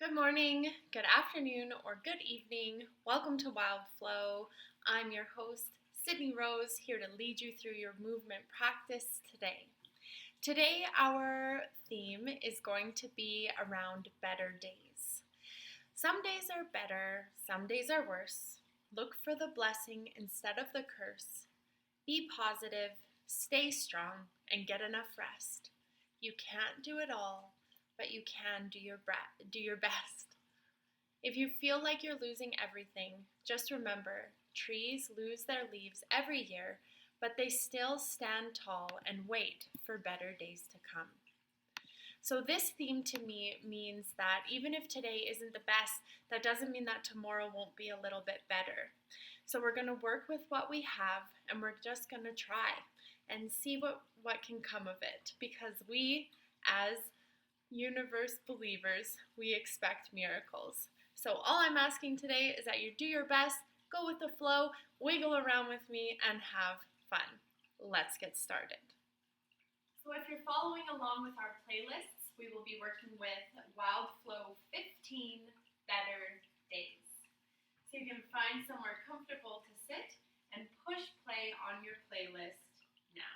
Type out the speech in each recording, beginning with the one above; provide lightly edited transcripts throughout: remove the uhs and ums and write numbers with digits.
Good morning, good afternoon, or good evening. Welcome to Wild Flow. I'm your host, Sydney Rose, here to lead you through your movement practice today. Today, our theme is going to be around better days. Some days are better, some days are worse. Look for the blessing instead of the curse. Be positive, stay strong, and get enough rest. You can't do it all, but you can do your best. If you feel like you're losing everything, just remember, trees lose their leaves every year, but they still stand tall and wait for better days to come. So this theme to me means that even if today isn't the best, that doesn't mean that tomorrow won't be a little bit better. So we're going to work with what we have, and we're just going to try and see what can come of it, because we, as universe believers, we expect miracles. So all I'm asking today is that you do your best, go with the flow, wiggle around with me, and have fun. Let's get started. So if you're following along with our playlists, we will be working with Wild Flow 15 Better Days. So you can find somewhere comfortable to sit and push play on your playlist now.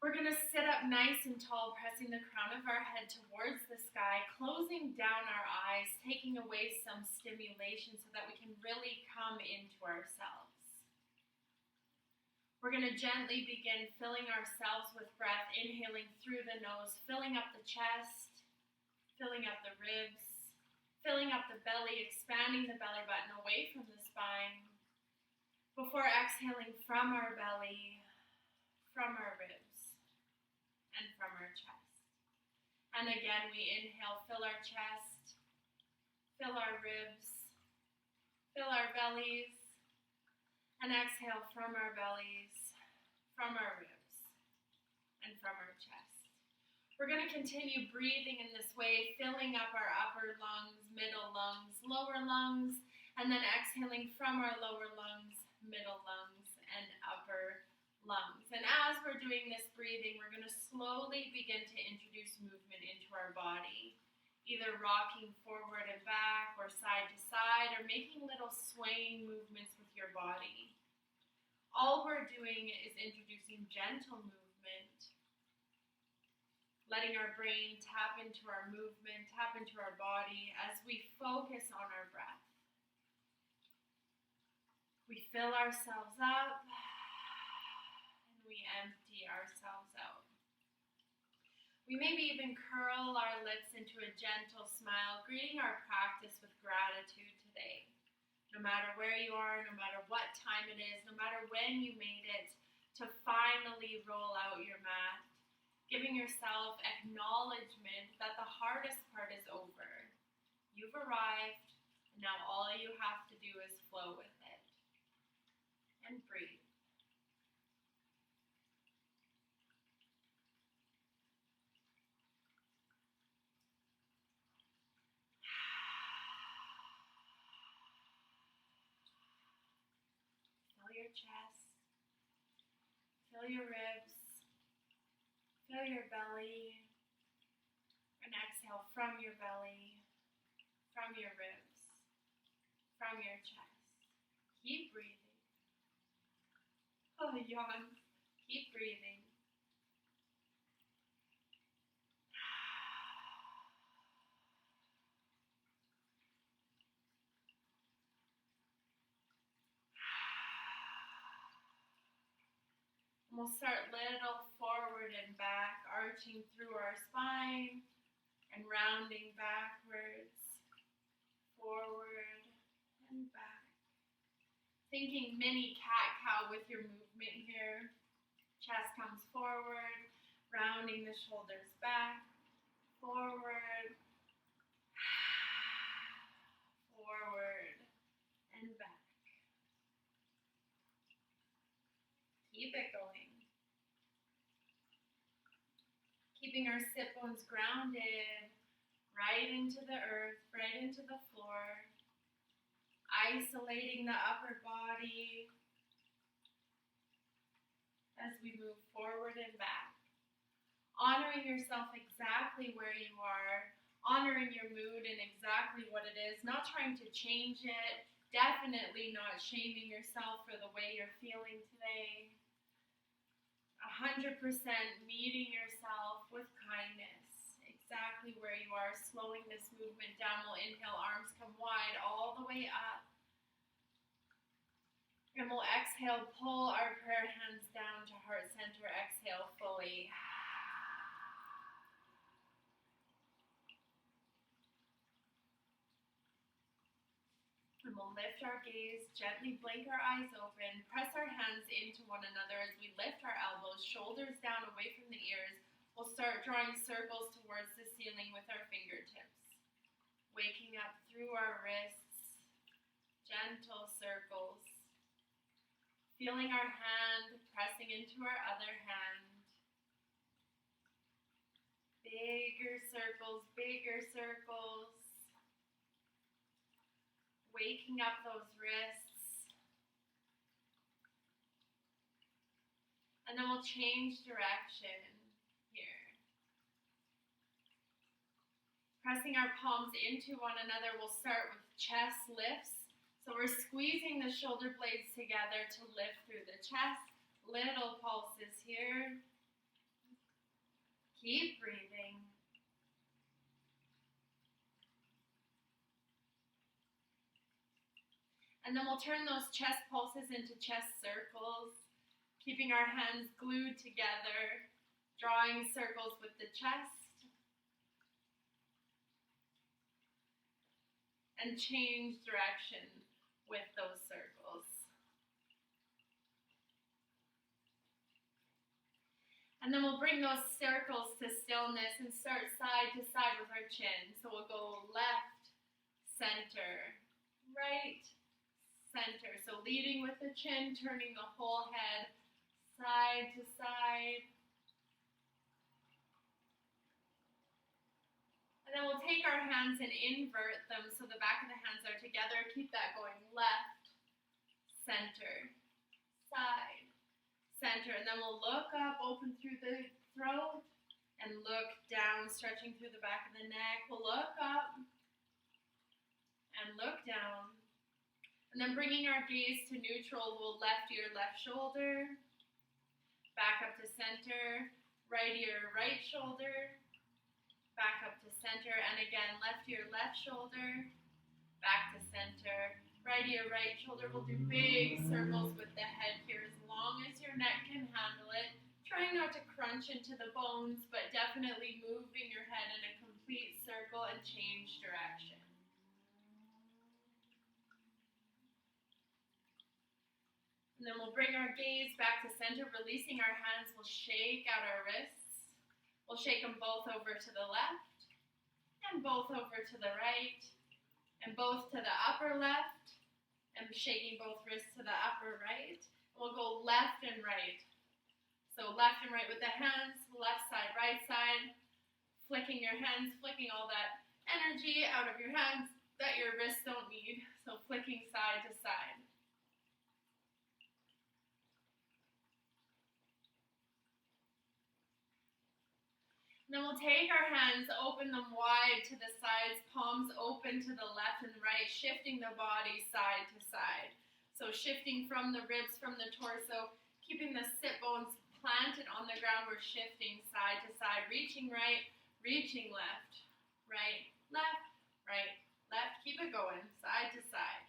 We're going to sit up nice and tall, pressing the crown of our head towards the sky, closing down our eyes, taking away some stimulation so that we can really come into ourselves. We're going to gently begin filling ourselves with breath, inhaling through the nose, filling up the chest, filling up the ribs, filling up the belly, expanding the belly button away from the spine, before exhaling from our belly, from our ribs, and from our chest. And again, we inhale, fill our chest, fill our ribs, fill our bellies, and exhale from our bellies, from our ribs, and from our chest. We're going to continue breathing in this way, filling up our upper lungs, middle lungs, lower lungs, and then exhaling from our lower lungs, middle lungs, and upper lungs. And as we're doing this breathing, we're going to slowly begin to introduce movement into our body, either rocking forward and back or side to side, or making little swaying movements with your body. All we're doing is introducing gentle movement, letting our brain tap into our movement, tap into our body as we focus on our breath. We fill ourselves up, we empty ourselves out. We maybe even curl our lips into a gentle smile, greeting our practice with gratitude today. No matter where you are, no matter what time it is, no matter when you made it to finally roll out your mat, giving yourself acknowledgement that the hardest part is over. You've arrived, and now all you have to do is flow with it. And breathe. Fill your chest, fill your ribs, fill your belly, and exhale from your belly, from your ribs, from your chest. Keep breathing. Oh, yawn. Keep breathing. We'll start little forward and back, arching through our spine and rounding backwards, forward and back. Thinking mini cat-cow with your movement here. Chest comes forward, rounding the shoulders back, forward, forward, and back. Keep it going. Keeping our sit bones grounded right into the earth, right into the floor. Isolating the upper body as we move forward and back. honoring yourself exactly where you are, honoring your mood and exactly what it is, not trying to change it, definitely not shaming yourself for the way you're feeling today. 100% meeting yourself with kindness, exactly where you are, slowing this movement down. We'll inhale, arms come wide all the way up. And we'll exhale, pull our prayer hands down to heart center, exhale fully. And we'll lift our gaze, gently blink our eyes open, press our hands into one another as we lift our elbows, shoulders down away from the ears. We'll start drawing circles towards the ceiling with our fingertips. Waking up through our wrists, gentle circles. Feeling our hand pressing into our other hand. Bigger circles, bigger circles. Waking up those wrists. And then we'll change direction here. Pressing our palms into one another, we'll start with chest lifts. So we're squeezing the shoulder blades together to lift through the chest. Little pulses here. Keep breathing. And then we'll turn those chest pulses into chest circles, keeping our hands glued together, drawing circles with the chest. And change direction with those circles. And then we'll bring those circles to stillness and start side to side with our chin. So we'll go left, center, right, center. So leading with the chin, turning the whole head side to side. And then we'll take our hands and invert them so the back of the hands are together. Keep that going left, center, side, center. And then we'll look up, open through the throat, and look down, stretching through the back of the neck. We'll look up and look down. And then bringing our gaze to neutral, we'll left ear, left shoulder, back up to center, right ear, right shoulder, back up to center, and again, left ear, left shoulder, back to center, right ear, right shoulder. We'll do big circles with the head here as long as your neck can handle it. Trying not to crunch into the bones, but definitely moving your head in a complete circle and change direction. And then we'll bring our gaze back to center, releasing our hands. We'll shake out our wrists. We'll shake them both over to the left, and both over to the right, and both to the upper left, and shaking both wrists to the upper right. We'll go left and right. So left and right with the hands, left side, right side, flicking your hands, flicking all that energy out of your hands that your wrists don't need. So flicking side to side. Then we'll take our hands, open them wide to the sides, palms open to the left and right, shifting the body side to side. So shifting from the ribs, from the torso, keeping the sit bones planted on the ground. We're shifting side to side, reaching right, reaching left, right, left, right, left. Keep it going, side to side.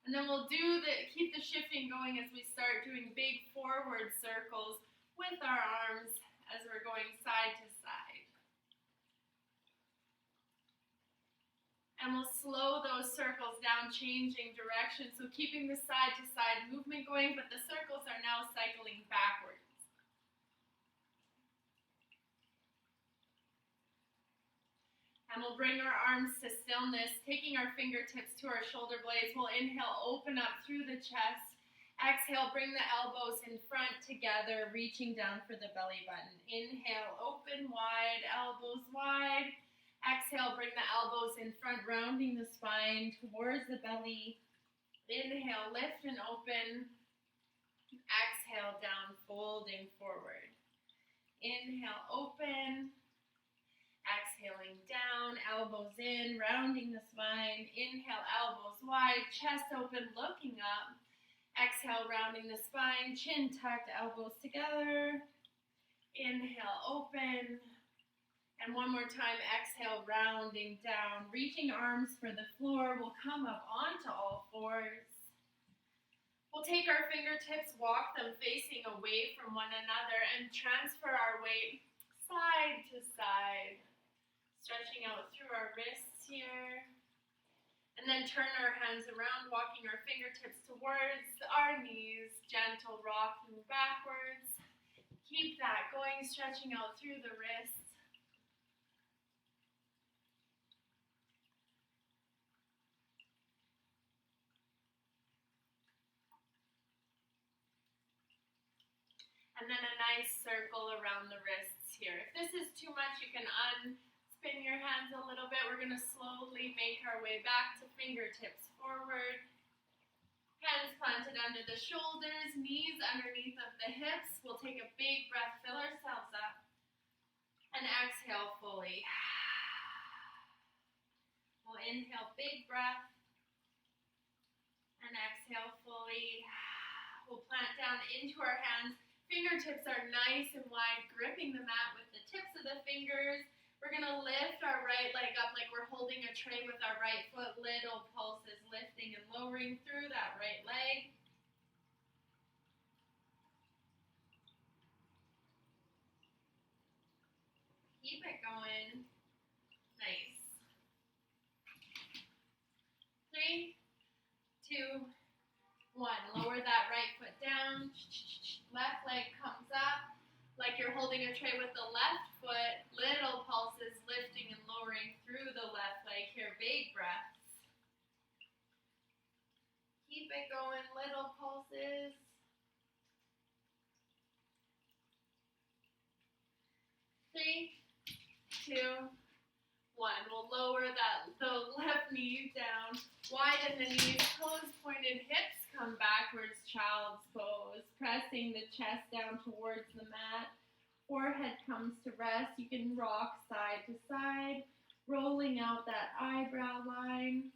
And then we'll keep the shifting going as we start doing big forward circles with our arms as we're going side to side. And we'll slow those circles down, changing direction. So keeping the side to side movement going, but the circles are now cycling backwards. And we'll bring our arms to stillness, taking our fingertips to our shoulder blades. We'll inhale, open up through the chest. Exhale, bring the elbows in front together, reaching down for the belly button. Inhale, open wide, elbows wide. Exhale, bring the elbows in front, rounding the spine towards the belly. Inhale, lift and open. Exhale, down, fold folding forward. Inhale, open. Exhaling down, elbows in, rounding the spine. Inhale, elbows wide, chest open, looking up. Exhale, rounding the spine, chin tucked, elbows together. Inhale, open. And one more time, exhale, rounding down. Reaching arms for the floor. We'll come up onto all fours. We'll take our fingertips, walk them facing away from one another, and transfer our weight side to side. Stretching out through our wrists here. And then turn our hands around, walking our fingertips towards our knees. Gentle rocking backwards. Keep that going, stretching out through the wrists. And then a nice circle around the wrists here. If this is too much, you can spin your hands a little bit. We're going to slowly make our way back to fingertips forward. Hands planted under the shoulders, knees underneath of the hips. We'll take a big breath, fill ourselves up, and exhale fully. We'll inhale, big breath, and exhale fully. We'll plant down into our hands. Fingertips are nice and wide, gripping the mat with the tips of the fingers. We're going to lift our right leg up like we're holding a tray with our right foot. Little pulses lifting and lowering through that right leg. Keep it going. Nice. 3, 2, 1. Lower that right foot down. Left leg comes up. Like you're holding a tray with the left foot, little pulses lifting and lowering through the left leg here, big breaths. Keep it going, little pulses. 3, 2, 1. We'll lower the left knee down, widen the knees, toes pointed, hips come backwards, child's pose, pressing the chest down towards the mat. Forehead comes to rest. You can rock side to side, rolling out that eyebrow line.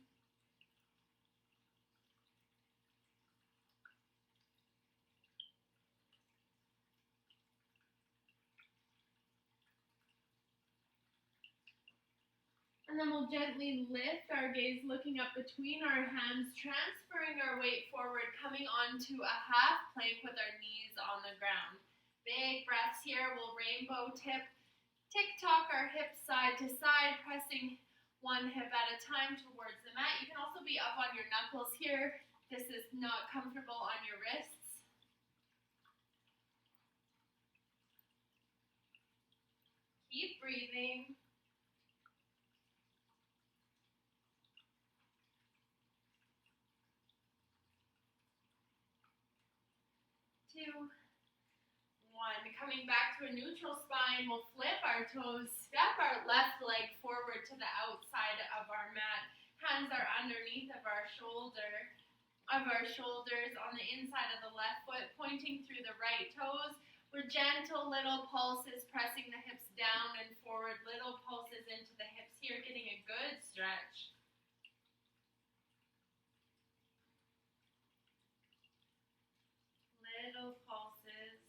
And then we'll gently lift our gaze, looking up between our hands, transferring our weight forward, coming onto a half plank with our knees on the ground. Big breaths here. We'll rainbow tip, tick-tock our hips side to side, pressing one hip at a time towards the mat. You can also be up on your knuckles here. This is not comfortable on your wrists. Keep breathing. 2, 1. Coming back to a neutral spine, we'll flip our toes, step our left leg forward to the outside of our mat. Hands are underneath of our shoulders on the inside of the left foot, pointing through the right toes. With gentle little pulses, pressing the hips down and forward, little pulses into the hips here, getting a good stretch. Little pulses.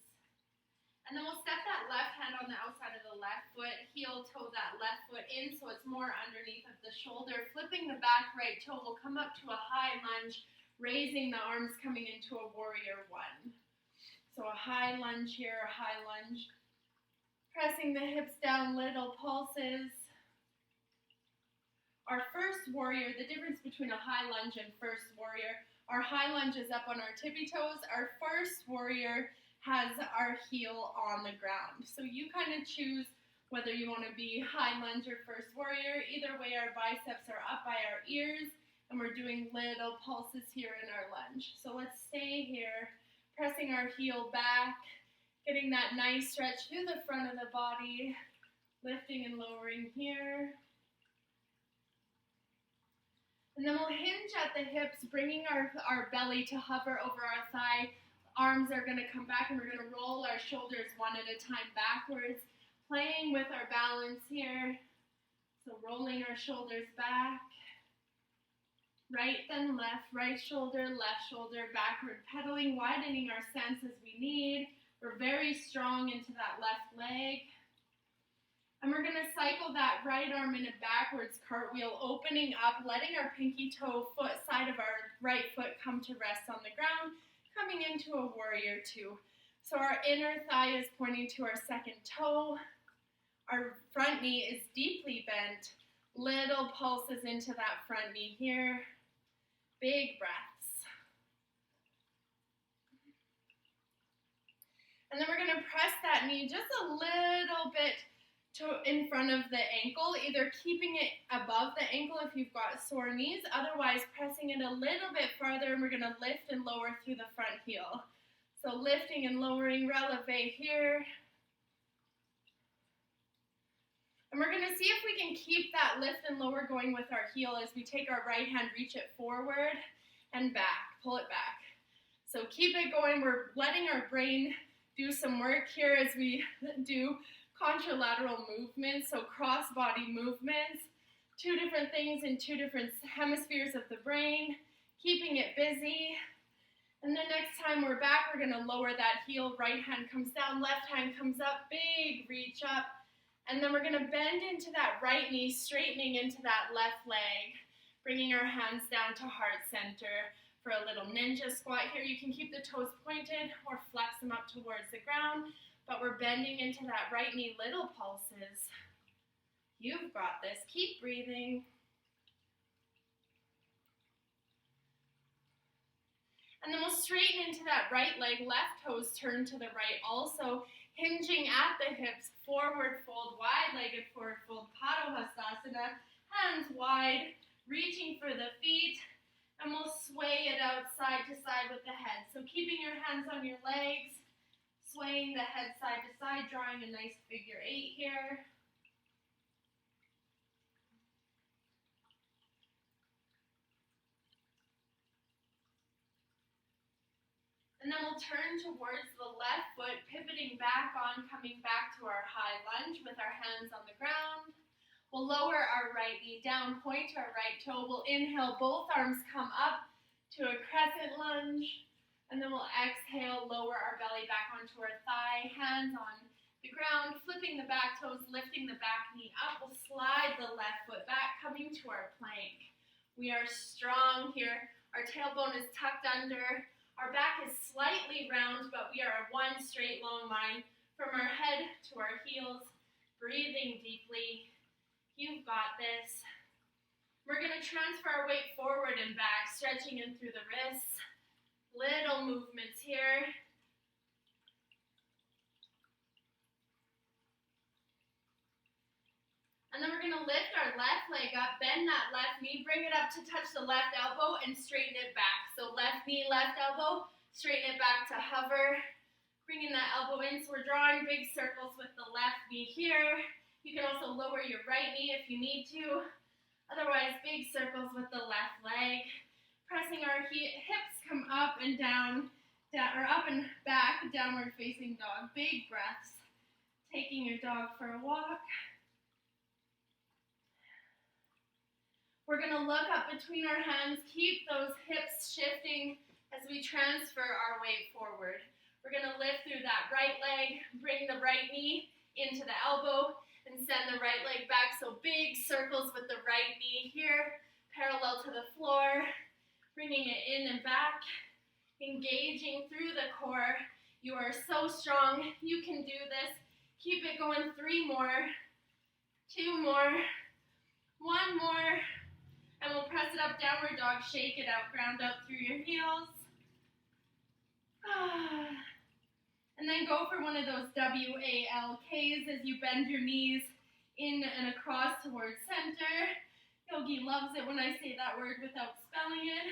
And then we'll step that left hand on the outside of the left foot, heel toe that left foot in so it's more underneath of the shoulder. Flipping the back right toe, we'll come up to a high lunge, raising the arms, coming into a warrior one. So a high lunge here, a high lunge. Pressing the hips down, little pulses. Our first warrior, the difference between a high lunge and first warrior, our high lunge is up on our tippy toes. Our first warrior has our heel on the ground. So you kind of choose whether you want to be high lunge or first warrior. Either way, our biceps are up by our ears, and we're doing little pulses here in our lunge. So let's stay here, pressing our heel back, getting that nice stretch through the front of the body, lifting and lowering here. And then we'll hinge at the hips, bringing our belly to hover over our thigh, Arms are going to come back, and we're going to roll our shoulders one at a time backwards, playing with our balance here. So rolling our shoulders back, right then left, right shoulder, backward pedaling, widening our stance as we need. We're very strong into that left leg. And we're going to cycle that right arm in a backwards cartwheel, opening up, letting our pinky toe foot side of our right foot come to rest on the ground, coming into a warrior two. So our inner thigh is pointing to our second toe. Our front knee is deeply bent. Little pulses into that front knee here. Big breaths. And then we're going to press that knee just a little bit in front of the ankle, either keeping it above the ankle if you've got sore knees, otherwise pressing it a little bit farther, and we're going to lift and lower through the front heel. So lifting and lowering, releve here. And we're going to see if we can keep that lift and lower going with our heel as we take our right hand, reach it forward and back, pull it back. So keep it going. We're letting our brain do some work here as we do contralateral movements, so cross-body movements, two different things in two different hemispheres of the brain, keeping it busy. And then next time we're back, we're going to lower that heel. Right hand comes down, left hand comes up, big reach up. And then we're going to bend into that right knee, straightening into that left leg, bringing our hands down to heart center for a little ninja squat here. You can keep the toes pointed or flex them up towards the ground. But we're bending into that right knee, little pulses. You've got this. Keep breathing. And then we'll straighten into that right leg, left toes turn to the right also, hinging at the hips, forward fold, wide-legged forward fold, Padahastasana, hands wide, reaching for the feet, and we'll sway it out side to side with the head. So keeping your hands on your legs, swaying the head side to side, drawing a nice figure eight here. And then we'll turn towards the left foot, pivoting back on, coming back to our high lunge with our hands on the ground. We'll lower our right knee down, point to our right toe. We'll inhale, both arms come up to a crescent lunge. And then we'll exhale, lower our belly back onto our thigh, hands on the ground, flipping the back toes, lifting the back knee up. We'll slide the left foot back, coming to our plank. We are strong here. Our tailbone is tucked under. Our back is slightly round, but we are one straight long line from our head to our heels. Breathing deeply. You've got this. We're going to transfer our weight forward and back, stretching in through the wrists. Little movements here. And then we're going to lift our left leg up, bend that left knee, bring it up to touch the left elbow, and straighten it back. So left knee, left elbow, straighten it back to hover, bringing that elbow in. So we're drawing big circles with the left knee here. You can also lower your right knee if you need to. Otherwise, big circles with the left leg. Pressing our hips come up and down, or up and back, downward facing dog. Big breaths. Taking your dog for a walk. We're going to look up between our hands, keep those hips shifting as we transfer our weight forward. We're going to lift through that right leg, bring the right knee into the elbow, and send the right leg back. So big circles with the right knee here, parallel to the floor. Bringing it in and back, engaging through the core. You are so strong. You can do this. Keep it going. 3 more, 2 more, 1 more, and we'll press it up, downward dog, shake it out, ground out through your heels. And then go for one of those WALKs as you bend your knees in and across towards center. Yogi loves it when I say that word without spelling it.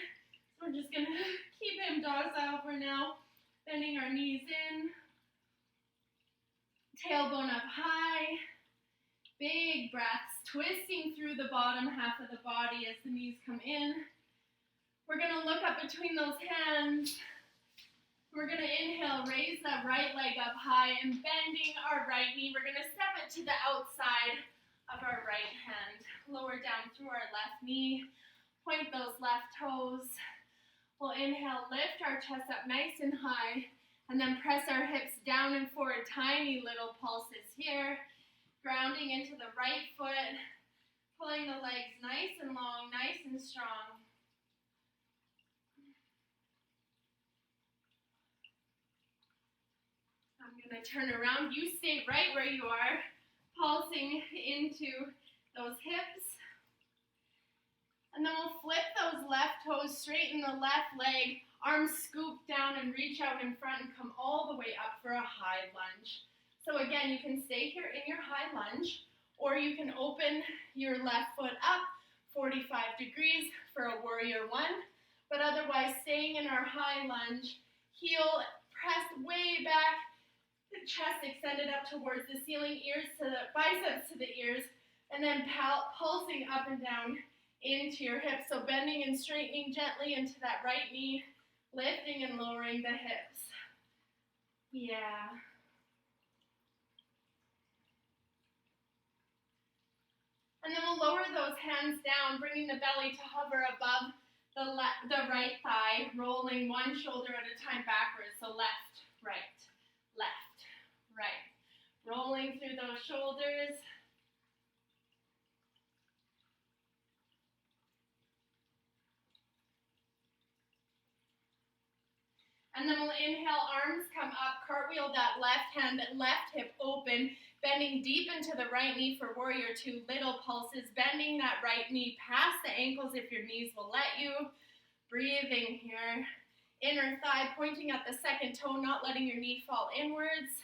So we're just going to keep him docile for now. Bending our knees in. Tailbone up high. Big breaths. Twisting through the bottom half of the body as the knees come in. We're going to look up between those hands. We're going to inhale, raise that right leg up high and bending our right knee. We're going to step it to the outside of our right hand. Lower down through our left knee. Point those left toes. We'll inhale, lift our chest up nice and high, and then press our hips down and forward. Tiny little pulses here. Grounding into the right foot. Pulling the legs nice and long, nice and strong. I'm going to turn around. You stay right where you are, pulsing into those hips. And then we'll flip those left toes, straighten the left leg, arms scoop down and reach out in front and come all the way up for a high lunge. So again, you can stay here in your high lunge, or you can open your left foot up 45 degrees for a warrior one. But otherwise, staying in our high lunge, heel pressed way back, the chest extended up towards the ceiling, ears to the biceps to the ears, and then pulsing up and down into your hips. So bending and straightening gently into that right knee, lifting and lowering the hips. Yeah. And then we'll lower those hands down, bringing the belly to hover above the right thigh, rolling one shoulder at a time backwards. So left, right, left, right. Rolling through those shoulders. And then we'll inhale, arms come up, cartwheel that left hand, left hip open, bending deep into the right knee for warrior two, little pulses, bending that right knee past the ankles if your knees will let you. Breathing here. Inner thigh pointing at the second toe, not letting your knee fall inwards.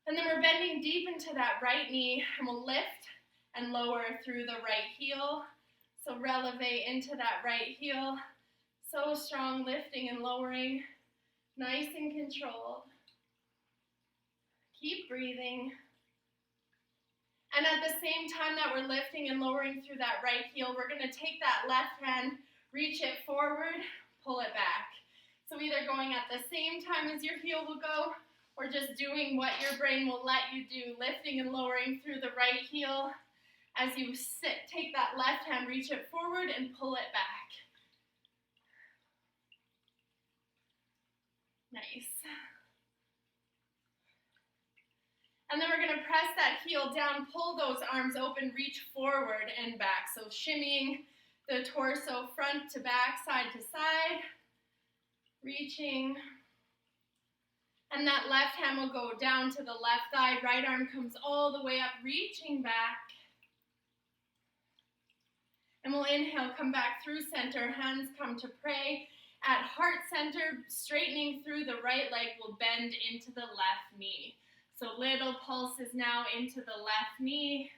And then we're bending deep into that right knee, and we'll lift and lower through the right heel. So releve into that right heel. So strong, lifting and lowering, nice and controlled. Keep breathing. And at the same time that we're lifting and lowering through that right heel, we're going to take that left hand, reach it forward, pull it back. So either going at the same time as your heel will go, or just doing what your brain will let you do, lifting and lowering through the right heel. As you sit, take that left hand, reach it forward, and pull it back. Nice. And then we're going to press that heel down, pull those arms open, reach forward and back. So shimmying the torso front to back, side to side, reaching. And that left hand will go down to the left thigh, right arm comes all the way up, reaching back. And we'll inhale, come back through center, hands come to pray. At heart center, straightening through the right leg, will bend into the left knee. So little pulses now into the left knee.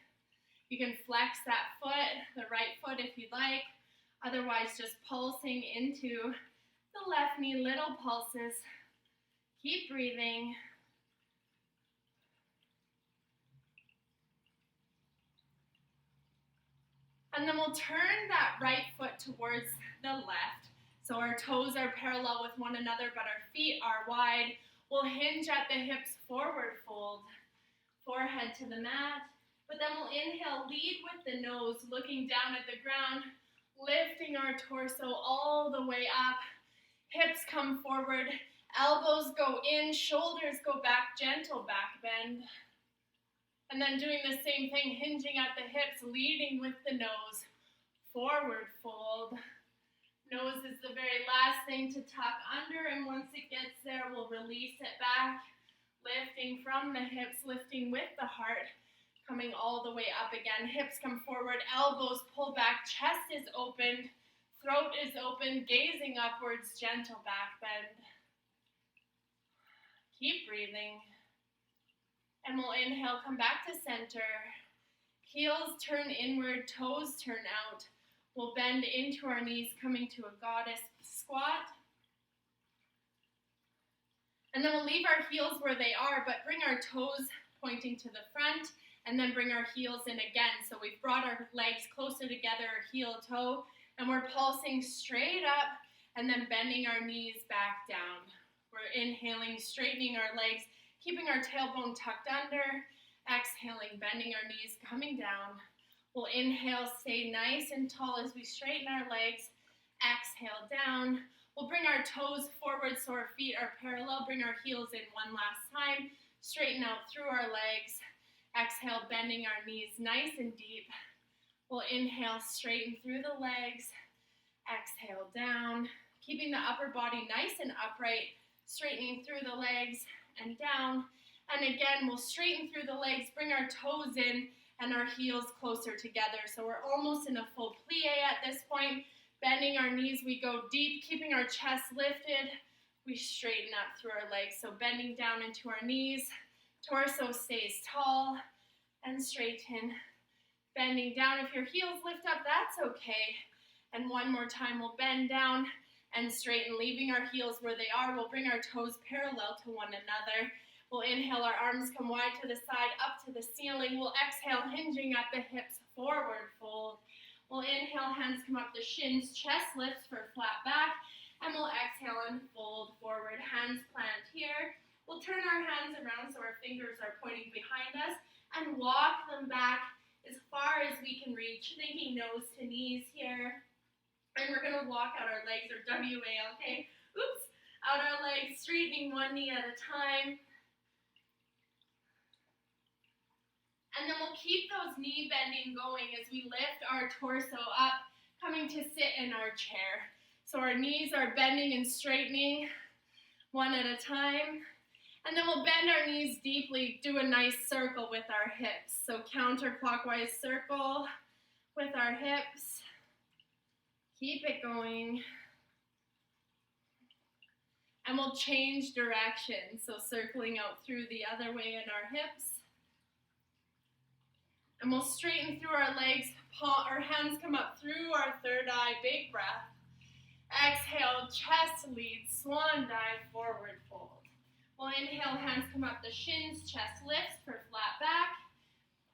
You can flex that foot, the right foot if you'd like. Otherwise, just pulsing into the left knee, little pulses. Keep breathing. And then we'll turn that right foot towards the left. So our toes are parallel with one another, but our feet are wide. We'll hinge at the hips, forward fold, forehead to the mat. But then we'll inhale, lead with the nose, looking down at the ground, lifting our torso all the way up. Hips come forward, elbows go in, shoulders go back, gentle back bend. And then doing the same thing, hinging at the hips, leading with the nose, forward fold. Nose is the very last thing to tuck under, and once it gets there, we'll release it back, lifting from the hips, lifting with the heart, coming all the way up again. Hips come forward, elbows pull back, chest is opened, throat is open, gazing upwards, gentle back bend. Keep breathing. And we'll inhale, come back to center. Heels turn inward, toes turn out. We'll bend into our knees, coming to a goddess squat. And then we'll leave our heels where they are, but bring our toes pointing to the front, and then bring our heels in again. So we've brought our legs closer together, heel toe, and we're pulsing straight up, and then bending our knees back down. We're inhaling, straightening our legs, keeping our tailbone tucked under. Exhaling, bending our knees, coming down. We'll inhale, stay nice and tall as we straighten our legs. Exhale, down. We'll bring our toes forward so our feet are parallel. Bring our heels in one last time. Straighten out through our legs. Exhale, bending our knees nice and deep. We'll inhale, straighten through the legs. Exhale, down. Keeping the upper body nice and upright. Straightening through the legs and down. And again, we'll straighten through the legs, bring our toes in and our heels closer together. So we're almost in a full plie at this point. Bending our knees, we go deep, keeping our chest lifted. We straighten up through our legs. So bending down into our knees, torso stays tall and straighten. Bending down, if your heels lift up, that's okay. And one more time, we'll bend down and straighten, leaving our heels where they are. We'll bring our toes parallel to one another. We'll inhale, our arms come wide to the side, up to the ceiling. We'll exhale, hinging at the hips, forward fold. We'll inhale, hands come up the shins, chest lifts for flat back. And we'll exhale and fold forward, hands plant here. We'll turn our hands around so our fingers are pointing behind us and walk them back as far as we can reach, thinking nose to knees here. And we're gonna walk out our legs, or W-A-L-K. Oops, out our legs, straightening one knee at a time. And then we'll keep those knee bending going as we lift our torso up, coming to sit in our chair. So our knees are bending and straightening one at a time. And then we'll bend our knees deeply, do a nice circle with our hips. So counterclockwise circle with our hips. Keep it going. And we'll change direction. So circling out through the other way in our hips. And we'll straighten through our legs, our hands come up through our third eye, big breath. Exhale, chest leads, swan dive, forward fold. We'll inhale, hands come up the shins, chest lifts for flat back.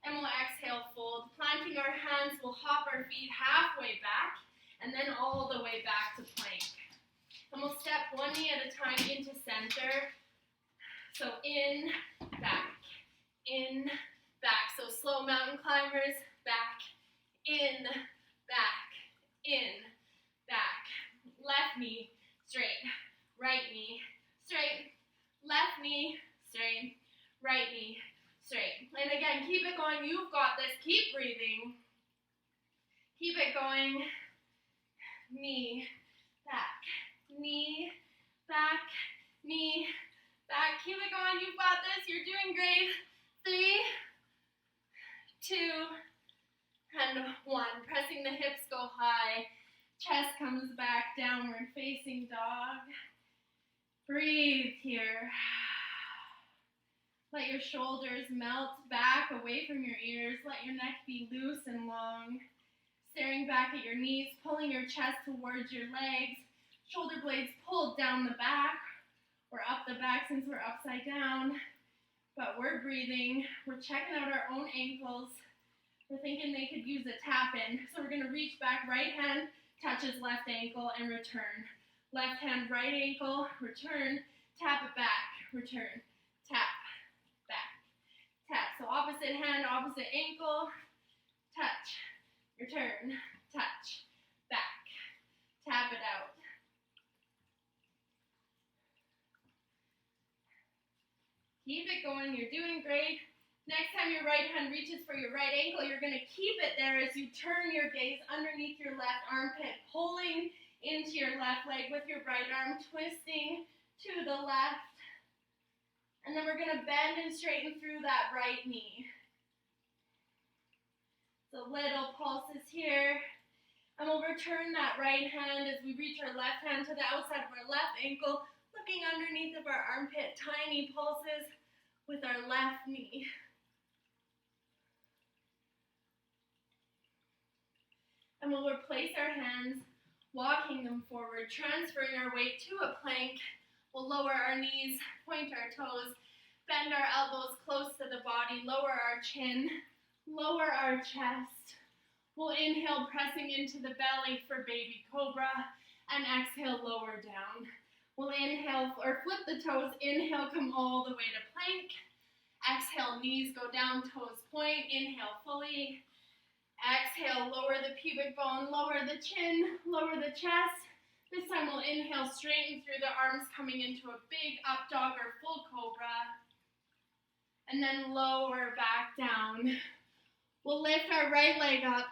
And we'll exhale, fold. Planting our hands, we'll hop our feet halfway back, and then all the way back to plank. And we'll step one knee at a time into center. So in, back, in, back. So slow mountain climbers, back, in, back, in, back. Left knee, straight, right knee, straight, left knee, straight, right knee, straight. And again, keep it going. You've got this. Keep breathing. Keep it going. Knee, back, knee, back, knee, back. Keep it going. You've got this. You're doing great. 3, 2, and 1. Pressing the hips, go high. Chest comes back, downward facing dog. Breathe here. Let your shoulders melt back away from your ears. Let your neck be loose and long. Staring back at your knees, pulling your chest towards your legs. Shoulder blades pulled down the back or up the back since we're upside down. But we're breathing. We're checking out our own ankles. We're thinking they could use a tap in. So we're going to reach back, right hand touches left ankle and return. Left hand, right ankle, return, tap it back, return, tap, back, tap. So opposite hand, opposite ankle, touch, return, touch, back, tap it out. Keep it going, you're doing great. Next time your right hand reaches for your right ankle, you're going to keep it there as you turn your gaze underneath your left armpit, pulling into your left leg with your right arm, twisting to the left. And then we're going to bend and straighten through that right knee. So little pulses here. And we'll return that right hand as we reach our left hand to the outside of our left ankle, looking underneath of our armpit, tiny pulses with our left knee. And we'll replace our hands, walking them forward, transferring our weight to a plank. We'll lower our knees, point our toes, bend our elbows close to the body, lower our chin, lower our chest. We'll inhale, pressing into the belly for baby cobra, and exhale, lower down. We'll inhale or flip the toes. Inhale, come all the way to plank. Exhale, knees go down, toes point. Inhale fully. Exhale, lower the pubic bone, lower the chin, lower the chest. This time we'll inhale, straighten through the arms, coming into a big up dog or full cobra. And then lower back down. We'll lift our right leg up,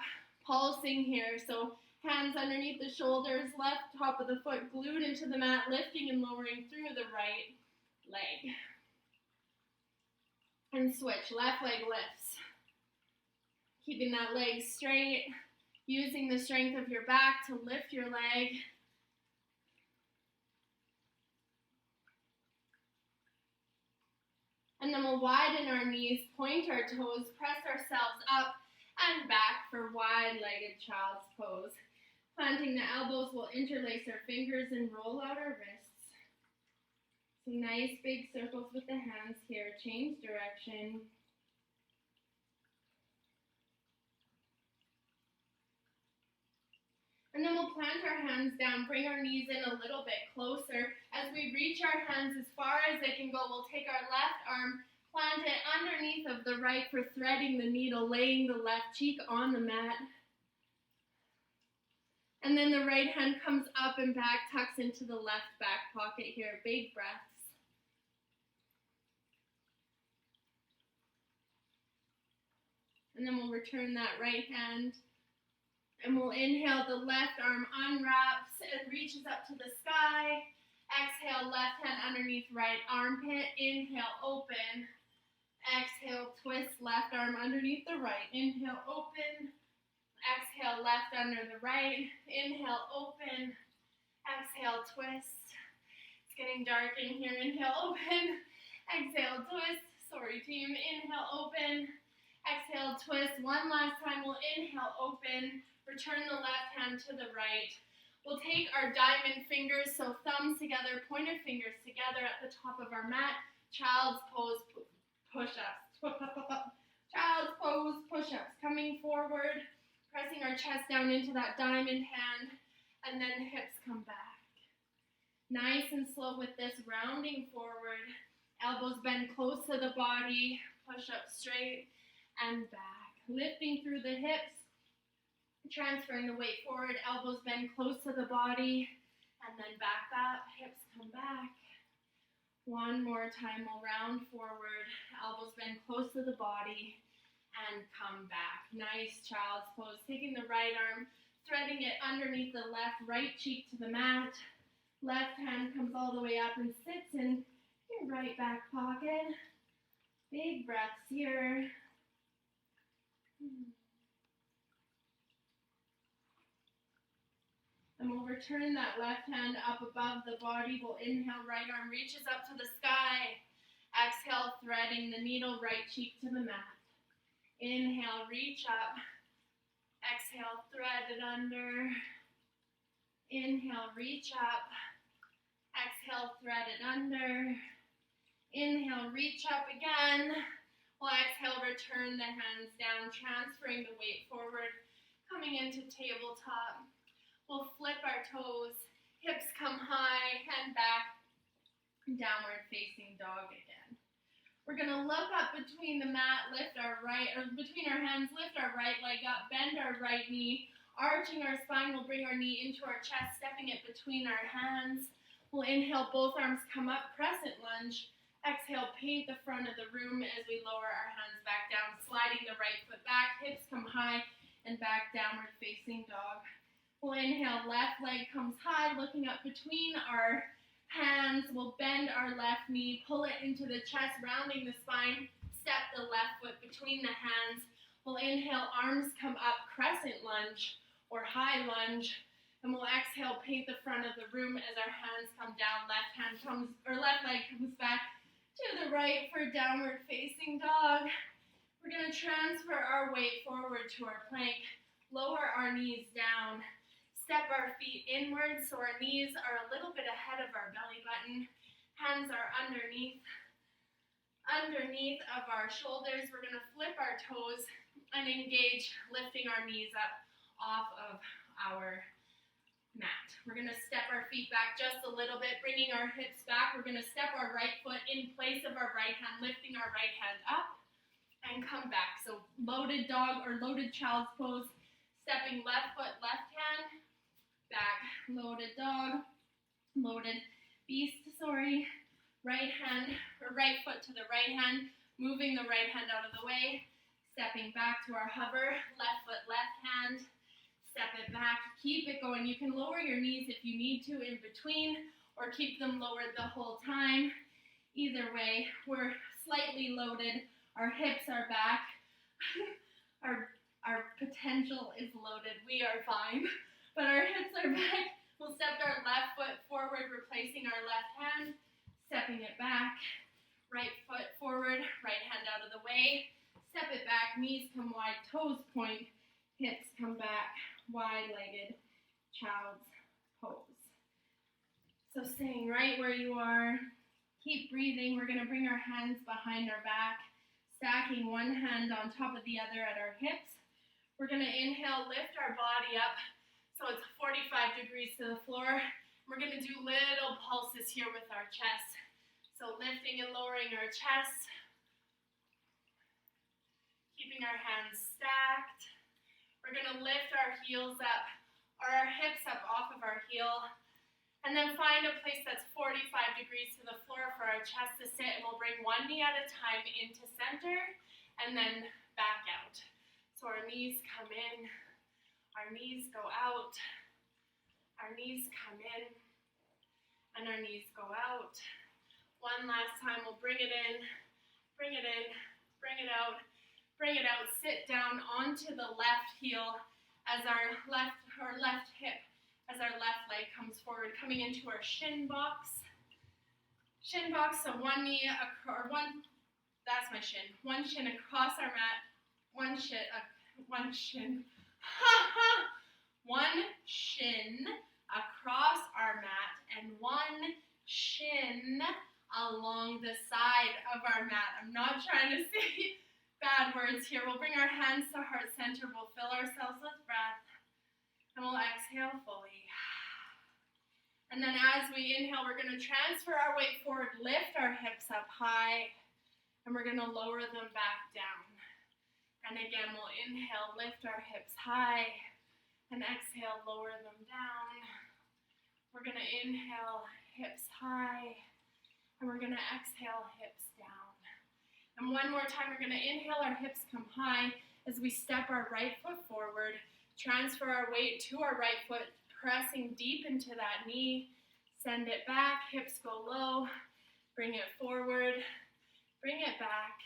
pulsing here. So hands underneath the shoulders, left top of the foot glued into the mat, lifting and lowering through the right leg. And switch, left leg lifts. Keeping that leg straight, using the strength of your back to lift your leg. And then we'll widen our knees, point our toes, press ourselves up and back for wide-legged child's pose. Planting the elbows, we'll interlace our fingers and roll out our wrists. Some nice big circles with the hands here. Change direction. And then we'll plant our hands down, bring our knees in a little bit closer. As we reach our hands as far as they can go, we'll take our left arm, plant it underneath of the right for threading the needle, laying the left cheek on the mat. And then the right hand comes up and back, tucks into the left back pocket here. Big breaths. And then we'll return that right hand. And we'll inhale, the left arm unwraps and reaches up to the sky. Exhale, left hand underneath right armpit. Inhale, open. Exhale, twist, left arm underneath the right. Inhale, open. Exhale, left under the right. Inhale, open. Exhale, twist. It's getting dark in here. Inhale, open. Exhale, twist. Sorry, team. Inhale, open. Exhale, twist. One last time. We'll inhale, open. Return the left hand to the right. We'll take our diamond fingers, so thumbs together, pointer fingers together at the top of our mat. Child's pose push-ups. Child's pose push-ups. Coming forward, pressing our chest down into that diamond hand, and then hips come back. Nice and slow with this, rounding forward. Elbows bend close to the body. Push up straight and back. Lifting through the hips. Transferring the weight forward, elbows bend close to the body, and then back up, hips come back. One more time, we'll round forward, elbows bend close to the body, and come back. Nice child's pose. Taking the right arm, threading it underneath the left, right cheek to the mat. Left hand comes all the way up and sits in your right back pocket. Big breaths here. And we'll return that left hand up above the body. We'll inhale, right arm reaches up to the sky. Exhale, threading the needle, right cheek to the mat. Inhale, reach up. Exhale, thread it under. Inhale, reach up. Exhale, thread it under. Inhale, reach up again. We'll exhale, return the hands down, transferring the weight forward, coming into tabletop. We'll flip our toes, hips come high, and back, downward facing dog again. We're gonna look up between the mat, lift our right, or between our hands, lift our right leg up, bend our right knee, arching our spine. We'll bring our knee into our chest, stepping it between our hands. We'll inhale, both arms come up, crescent lunge. Exhale, paint the front of the room as we lower our hands back down, sliding the right foot back, hips come high, and back, downward facing dog. We'll inhale, left leg comes high, looking up between our hands. We'll bend our left knee, pull it into the chest, rounding the spine, step the left foot between the hands. We'll inhale, arms come up, crescent lunge or high lunge. And we'll exhale, paint the front of the room as our hands come down, left leg comes back to the right for downward facing dog. We're gonna transfer our weight forward to our plank, lower our knees down. Step our feet inwards so our knees are a little bit ahead of our belly button. Hands are underneath of our shoulders. We're going to flip our toes and engage, lifting our knees up off of our mat. We're going to step our feet back just a little bit, bringing our hips back. We're going to step our right foot in place of our right hand, lifting our right hand up and come back. So loaded dog or loaded child's pose, stepping left foot, left hand, back, loaded dog, loaded beast, right hand or right foot to the right hand, moving the right hand out of the way, stepping back to our hover, left foot, left hand, step it back, keep it going. You can lower your knees if you need to in between or keep them lowered the whole time. Either way, we're slightly loaded. Our hips are back. Our potential is loaded. We are fine, but our hips are back. We'll step our left foot forward, replacing our left hand, stepping it back. Right foot forward, right hand out of the way. Step it back, knees come wide, toes point, hips come back. Wide-legged child's pose. So staying right where you are, keep breathing. We're going to bring our hands behind our back, stacking one hand on top of the other at our hips. We're going to inhale, lift our body up so it's 45 degrees to the floor. We're going to do little pulses here with our chest. So lifting and lowering our chest, keeping our hands stacked. We're going to lift our heels up, or our hips up off of our heel, and then find a place that's 45 degrees to the floor for our chest to sit, and we'll bring one knee at a time into center, and then back out. So our knees come in, our knees go out, our knees come in, and our knees go out. One last time, we'll bring it in, bring it in, bring it out. Bring it out, sit down onto the left heel as our left hip, as our left leg comes forward, coming into our shin box. Shin box, so one knee, that's my shin. One shin across our mat, one shin across our mat, and one shin along the side of our mat. I'm not trying to say bad words here. We'll bring our hands to heart center. We'll fill ourselves with breath. And we'll exhale fully. And then as we inhale, we're going to transfer our weight forward, lift our hips up high, and we're going to lower them back down. And again, we'll inhale, lift our hips high, and exhale, lower them down. We're going to inhale, hips high, and we're going to exhale, hips down. And one more time, we're going to inhale, our hips come high as we step our right foot forward, transfer our weight to our right foot, pressing deep into that knee, send it back, hips go low, bring it forward, bring it back,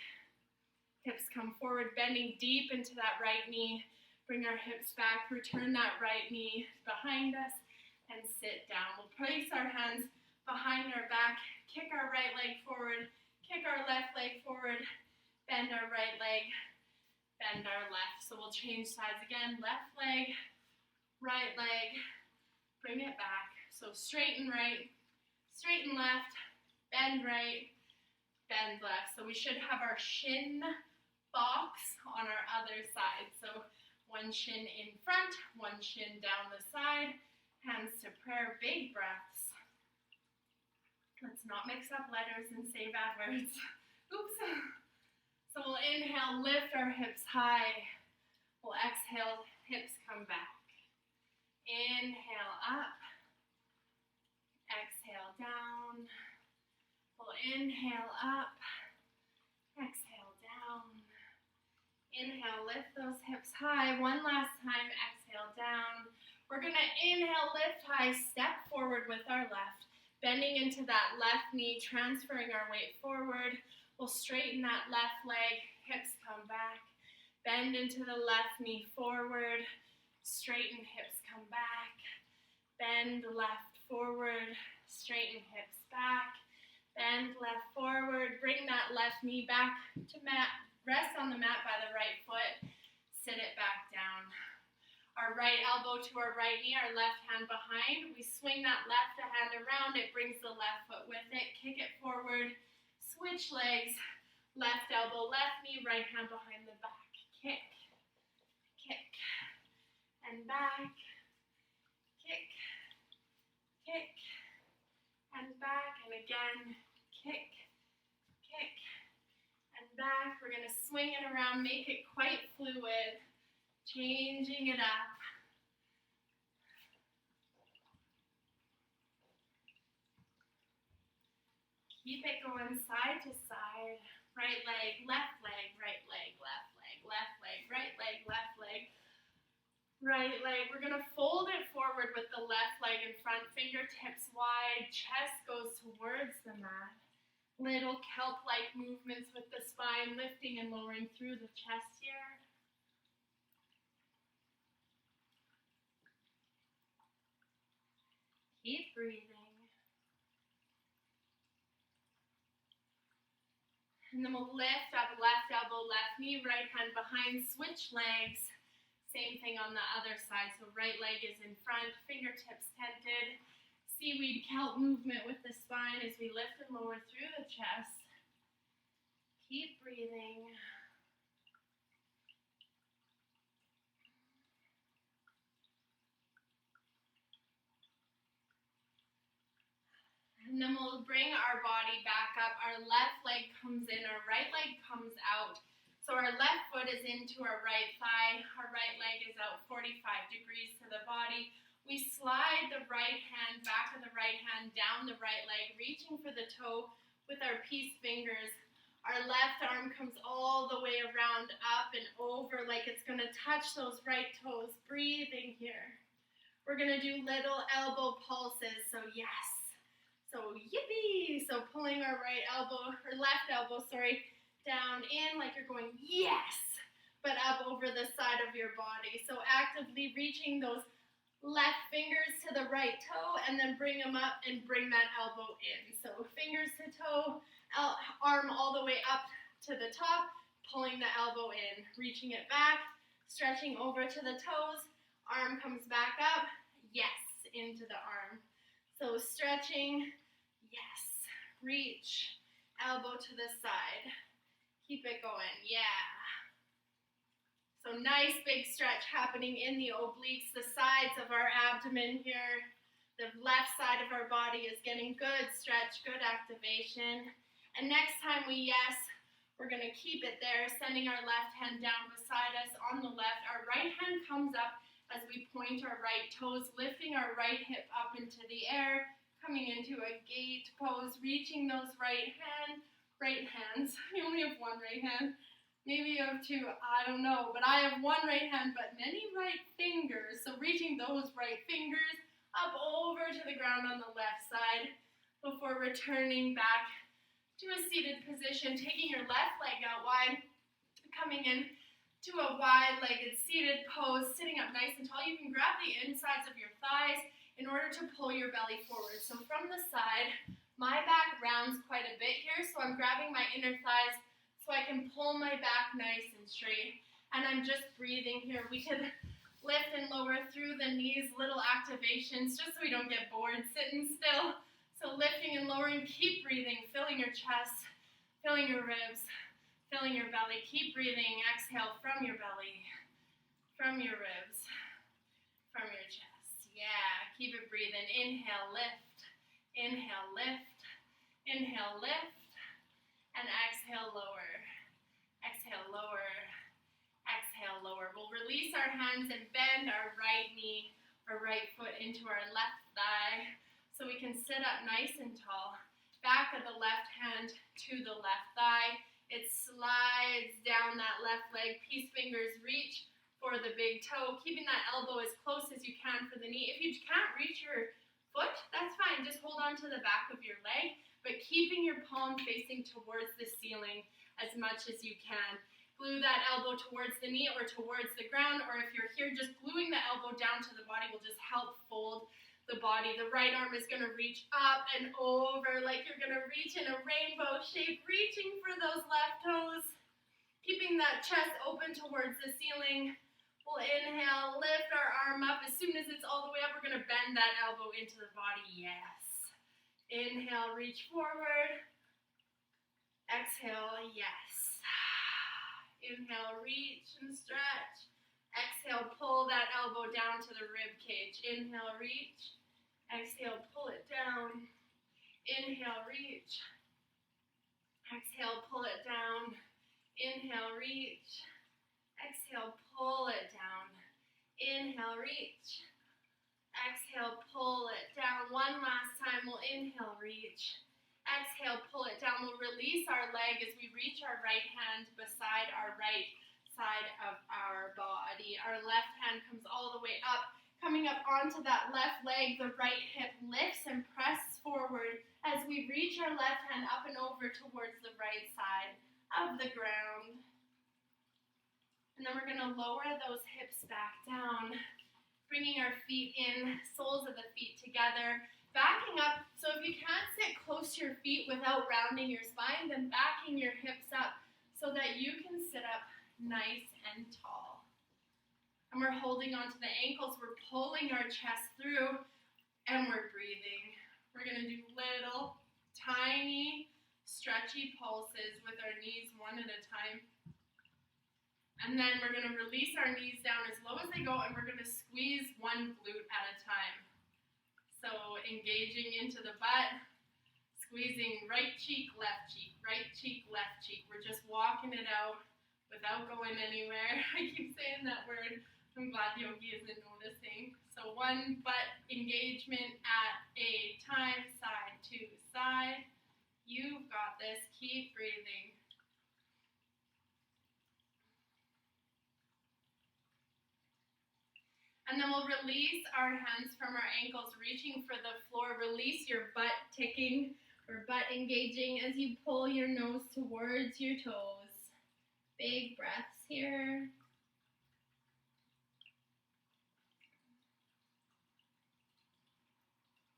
hips come forward, bending deep into that right knee, bring our hips back, return that right knee behind us, and sit down. We'll place our hands behind our back, kick our right leg forward, kick our left leg forward, bend our right leg, bend our left. So we'll change sides again. Left leg, right leg, bring it back. So straighten right, straighten left, bend right, bend left. So we should have our shin box on our other side. So one shin in front, one shin down the side, hands to prayer, big breaths. Let's not mix up letters and say bad words. Oops. So we'll inhale, lift our hips high. We'll exhale, hips come back. Inhale up. Exhale down. We'll inhale up. Exhale down. Inhale, lift those hips high. One last time, exhale down. We're going to inhale, lift high, step forward with our left. Bending into that left knee, transferring our weight forward. We'll straighten that left leg, hips come back. Bend into the left knee forward. Straighten, hips come back. Bend left forward. Straighten, hips back. Bend left forward. Bring that left knee back to mat. Rest on the mat by the right foot. Sit it back down. Our right elbow to our right knee, our left hand behind. We swing that left hand around. It brings the left foot with it. Kick it forward. Switch legs. Left elbow, left knee, right hand behind the back. Kick, kick, and back. Kick, kick, and back, and again, kick, kick, and back. We're going to swing it around, make it quite fluid, changing it up. Keep it going side to side. Right leg, left leg, right leg, left leg, left leg, right leg, left leg, right leg. We're going to fold it forward with the left leg in front, fingertips wide, chest goes towards the mat. Little kelp-like movements with the spine, lifting and lowering through the chest here. Keep breathing. And then we'll lift up, left elbow, left knee, right hand behind, switch legs. Same thing on the other side. So right leg is in front, fingertips tented. Seaweed kelp movement with the spine as we lift and lower through the chest. Keep breathing. And then we'll bring our body back up. Our left leg comes in, our right leg comes out. So our left foot is into our right thigh. Our right leg is out 45 degrees to the body. We slide the right hand, back of the right hand, down the right leg, reaching for the toe with our peace fingers. Our left arm comes all the way around, up and over, like it's going to touch those right toes. Breathing here. We're going to do little elbow pulses. So yes. So yippee! So pulling our right elbow, or left elbow, down in like you're going yes, but up over the side of your body. So actively reaching those left fingers to the right toe and then bring them up and bring that elbow in. So fingers to toe, arm all the way up to the top, pulling the elbow in, reaching it back, stretching over to the toes, arm comes back up, yes, into the arm. So stretching, yes, reach, elbow to the side. Keep it going, yeah. So nice big stretch happening in the obliques, the sides of our abdomen here. The left side of our body is getting good stretch, good activation. And next time we yes, we're gonna keep it there, sending our left hand down beside us on the left. Our right hand comes up as we point our right toes, lifting our right hip up into the air, coming into a gate pose, reaching those right hands. You only have one right hand. Maybe you have two, I don't know. But I have one right hand, but many right fingers. So reaching those right fingers up over to the ground on the left side before returning back to a seated position, taking your left leg out wide, coming in to a wide-legged seated pose, sitting up nice and tall. You can grab the insides of your thighs in order to pull your belly forward. So from the side, my back rounds quite a bit here, so I'm grabbing my inner thighs so I can pull my back nice and straight. And I'm just breathing here. We could lift and lower through the knees, little activations, just so we don't get bored sitting still. So lifting and lowering, keep breathing, filling your chest, filling your ribs, filling your belly. Keep breathing. Exhale from your belly, from your ribs, from your chest. Yeah, keep it breathing. Inhale, lift. Inhale, lift. Inhale, lift. And exhale, lower. Exhale, lower. Exhale, lower. We'll release our hands and bend our right knee or right foot into our left thigh so we can sit up nice and tall. Back of the left hand to the left thigh. It slides down that left leg. Peace fingers reach for the big toe, keeping that elbow as close as you can for the knee. If you can't reach your foot, that's fine. Just hold on to the back of your leg, but keeping your palm facing towards the ceiling as much as you can. Glue that elbow towards the knee or towards the ground, or if you're here, just gluing the elbow down to the body will just help fold the body. The right arm is going to reach up and over like you're going to reach in a rainbow shape, reaching for those left toes, keeping that chest open towards the ceiling. We'll inhale, lift our arm up. As soon as it's all the way up, we're going to bend that elbow into the body. Yes. Inhale, reach forward. Exhale, yes. Inhale, reach and stretch. Exhale, pull that elbow down to the rib cage. Inhale, reach. Exhale, pull it down. Inhale, reach. Exhale, pull it down. Inhale, reach. Exhale, pull it down. Inhale, reach. Exhale, pull it down. One last time, we'll inhale, reach. Exhale, pull it down. We'll release our leg as we reach our right hand beside our right side of our body. Our left hand comes all the way up. Coming up onto that left leg, the right hip lifts and presses forward as we reach our left hand up and over towards the right side of the ground. And then we're going to lower those hips back down, bringing our feet in, soles of the feet together, backing up. So if you can't sit close to your feet without rounding your spine, then backing your hips up so that you can sit up nice and tall. And we're holding onto the ankles, we're pulling our chest through, and we're breathing. We're going to do little, tiny, stretchy pulses with our knees one at a time. And then we're going to release our knees down as low as they go, and we're going to squeeze one glute at a time. So engaging into the butt, squeezing right cheek, left cheek, right cheek, left cheek. We're just walking it out without going anywhere. I keep saying that word. I'm glad Yogi isn't noticing. So one butt engagement at a time, side to side. You've got this. Keep breathing. And then we'll release our hands from our ankles, reaching for the floor. Release your butt ticking or butt engaging as you pull your nose towards your toes. Big breaths here.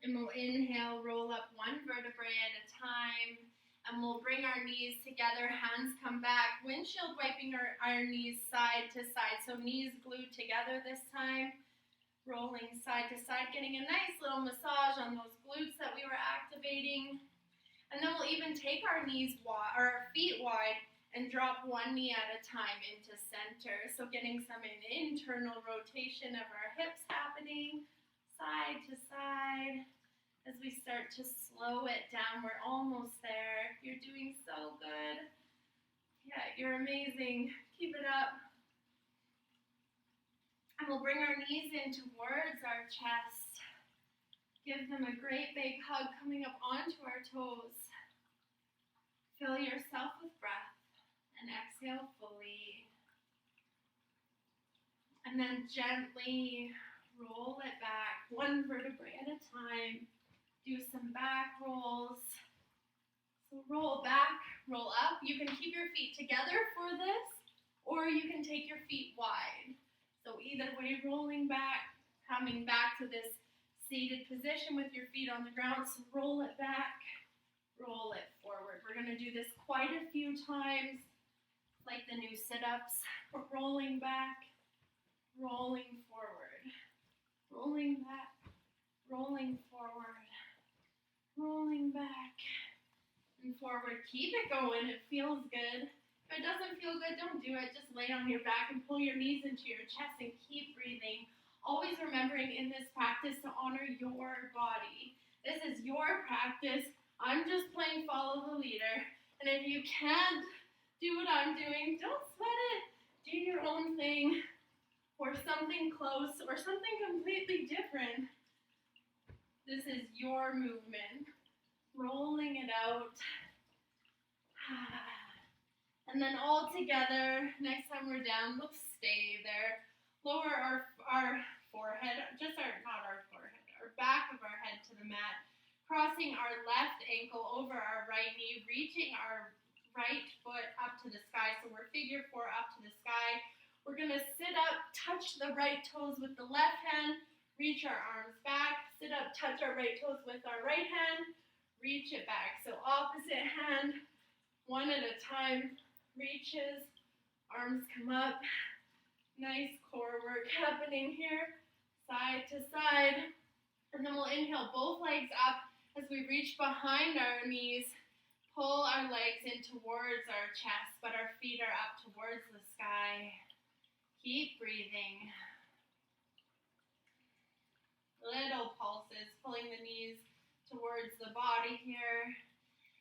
And we'll inhale, roll up one vertebrae at a time. And we'll bring our knees together, hands come back, windshield wiping our knees side to side. So knees glued together this time, rolling side to side, getting a nice little massage on those glutes that we were activating. And then we'll even take our knees wide, or our feet wide, and drop one knee at a time into center. So getting some internal rotation of our hips happening, side to side. As we start to slow it down, we're almost there. You're doing so good. Yeah, you're amazing. Keep it up. And we'll bring our knees in towards our chest. Give them a great big hug coming up onto our toes. Fill yourself with breath and exhale fully. And then gently roll it back, one vertebrae at a time. Do some back rolls. So roll back, roll up. You can keep your feet together for this, or you can take your feet wide. So either way, rolling back, coming back to this seated position with your feet on the ground. So roll it back, roll it forward. We're going to do this quite a few times, like the new sit-ups. We're rolling back, rolling forward, rolling back, rolling forward, rolling back and forward. Keep it going. It feels good. If it doesn't feel good, don't do it. Just lay on your back and pull your knees into your chest and keep breathing. Always remembering in this practice to honor your body. This is your practice. I'm just playing follow the leader. And if you can't do what I'm doing, don't sweat it. Do your own thing or something close or something completely different. This is your movement. Rolling it out. And then all together, next time we're down, we'll stay there. Lower our forehead, not our forehead, our back of our head to the mat. Crossing our left ankle over our right knee, reaching our right foot up to the sky. So we're figure four up to the sky. We're going to sit up, touch the right toes with the left hand, reach our arms back, sit up, touch our right toes with our right hand, reach it back. So opposite hand, one at a time, reaches, arms come up. Nice core work happening here, side to side. And then we'll inhale both legs up as we reach behind our knees, pull our legs in towards our chest, but our feet are up towards the sky. Keep breathing. Little pulses, pulling the knees towards the body here.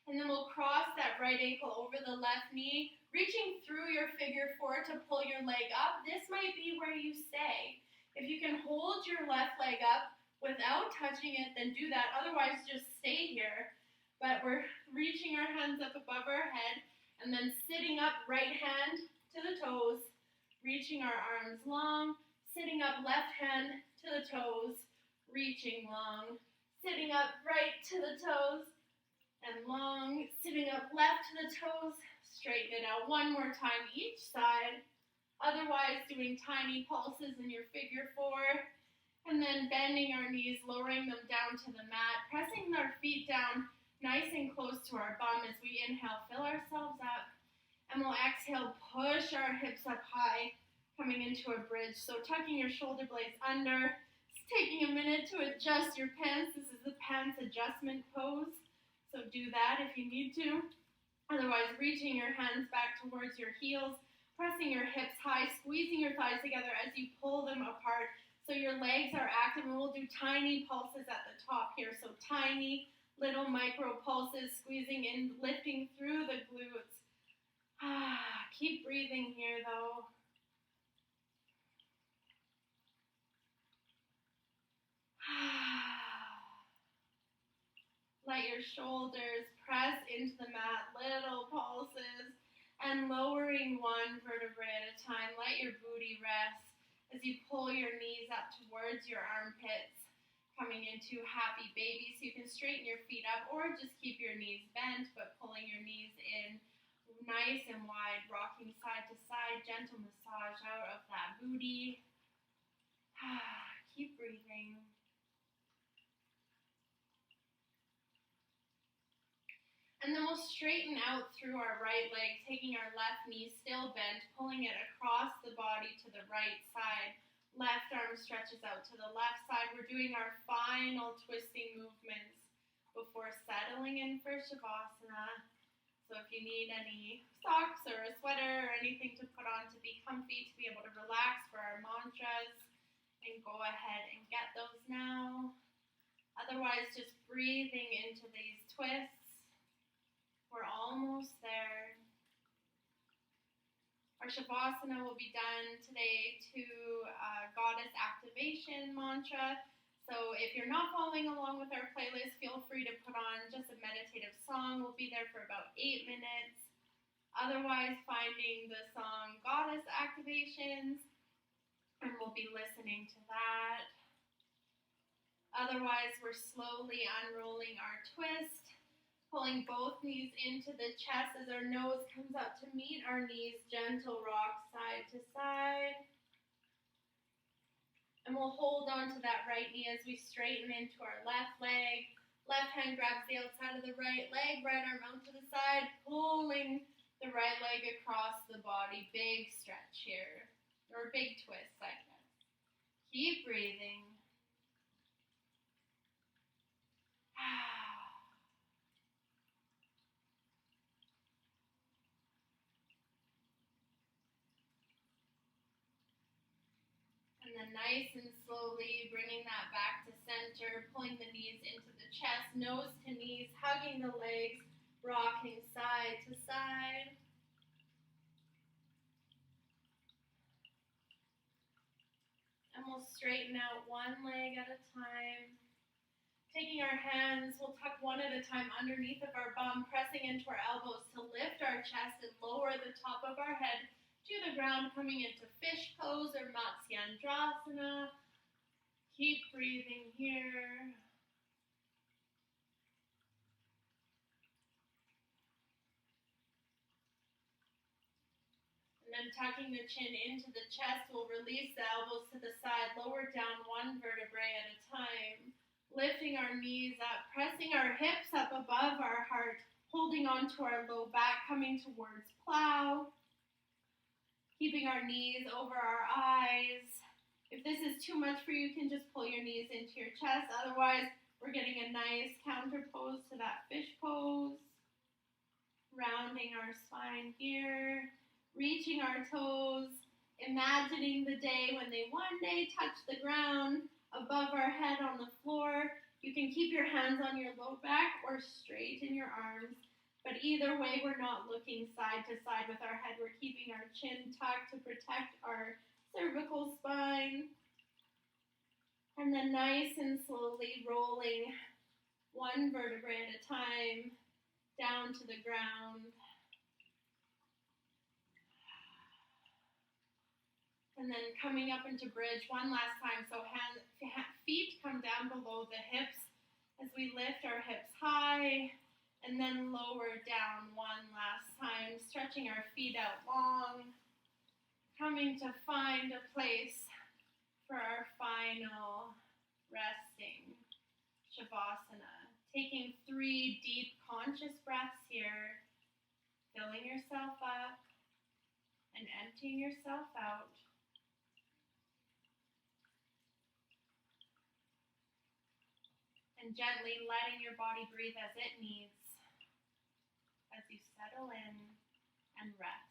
And then we'll cross that right ankle over the left knee, reaching through your figure four to pull your leg up. This might be where you stay. If you can hold your left leg up without touching it, then do that. Otherwise, just stay here. But we're reaching our hands up above our head and then sitting up, right hand to the toes, reaching our arms long, sitting up, left hand to the toes, reaching long, sitting up, right to the toes, and long, sitting up, left to the toes, straighten it out one more time each side. Otherwise, doing tiny pulses in your figure four, and then bending our knees, lowering them down to the mat, pressing our feet down nice and close to our bum as we inhale, fill ourselves up, and we'll exhale, push our hips up high, coming into a bridge. So tucking your shoulder blades under, it's taking a minute to adjust your pants. This is the pants adjustment pose. So do that if you need to. Otherwise, reaching your hands back towards your heels, pressing your hips high, squeezing your thighs together as you pull them apart so your legs are active. And we'll do tiny pulses at the top here. So tiny little micro pulses, squeezing in, lifting through the glutes. Keep breathing here though. Let your shoulders press into the mat, little pulses, and lowering one vertebrae at a time. Let your booty rest as you pull your knees up towards your armpits, coming into happy baby. So you can straighten your feet up or just keep your knees bent, but pulling your knees in nice and wide, rocking side to side, gentle massage out of that booty. Keep breathing. And then we'll straighten out through our right leg, taking our left knee still bent, pulling it across the body to the right side. Left arm stretches out to the left side. We're doing our final twisting movements before settling in for Shavasana. So if you need any socks or a sweater or anything to put on to be comfy, to be able to relax for our mantras, and go ahead and get those now. Otherwise, just breathing into these twists. We're almost there. Our Shavasana will be done today to Goddess Activation mantra. So if you're not following along with our playlist, feel free to put on just a meditative song. We'll be there for about 8 minutes. Otherwise, finding the song Goddess Activations, and we'll be listening to that. Otherwise, we're slowly unrolling our twist, pulling both knees into the chest as our nose comes up to meet our knees, gentle rock side to side. And we'll hold on to that right knee as we straighten into our left leg. Left hand grabs the outside of the right leg, right arm out to the side, pulling the right leg across the body. Big stretch here, or big twist, I guess. Keep breathing. And then nice and slowly bringing that back to center, pulling the knees into the chest, nose to knees, hugging the legs, rocking side to side. And we'll straighten out one leg at a time. Taking our hands, we'll tuck one at a time underneath of our bum, pressing into our elbows to lift our chest and lower the top of our head to the ground, coming into fish pose or Matsyendrasana. Keep breathing here. And then tucking the chin into the chest, we'll release the elbows to the side, lower down one vertebrae at a time. Lifting our knees up, pressing our hips up above our heart, holding on to our low back, coming towards plow. Keeping our knees over our eyes. If this is too much for you, you can just pull your knees into your chest. Otherwise, we're getting a nice counter pose to that fish pose. Rounding our spine here. Reaching our toes. Imagining the day when they one day touch the ground. above our head on the floor. You can keep your hands on your low back or straight in your arms. But either way, we're not looking side to side with our head. We're keeping our chin tucked to protect our cervical spine. And then nice and slowly rolling one vertebrae at a time down to the ground. And then coming up into bridge one last time. So feet come down below the hips as we lift our hips high and then lower down one last time, stretching our feet out long, coming to find a place for our final resting Shavasana. Taking 3 deep conscious breaths here, filling yourself up and emptying yourself out. And gently letting your body breathe as it needs as you settle in and rest.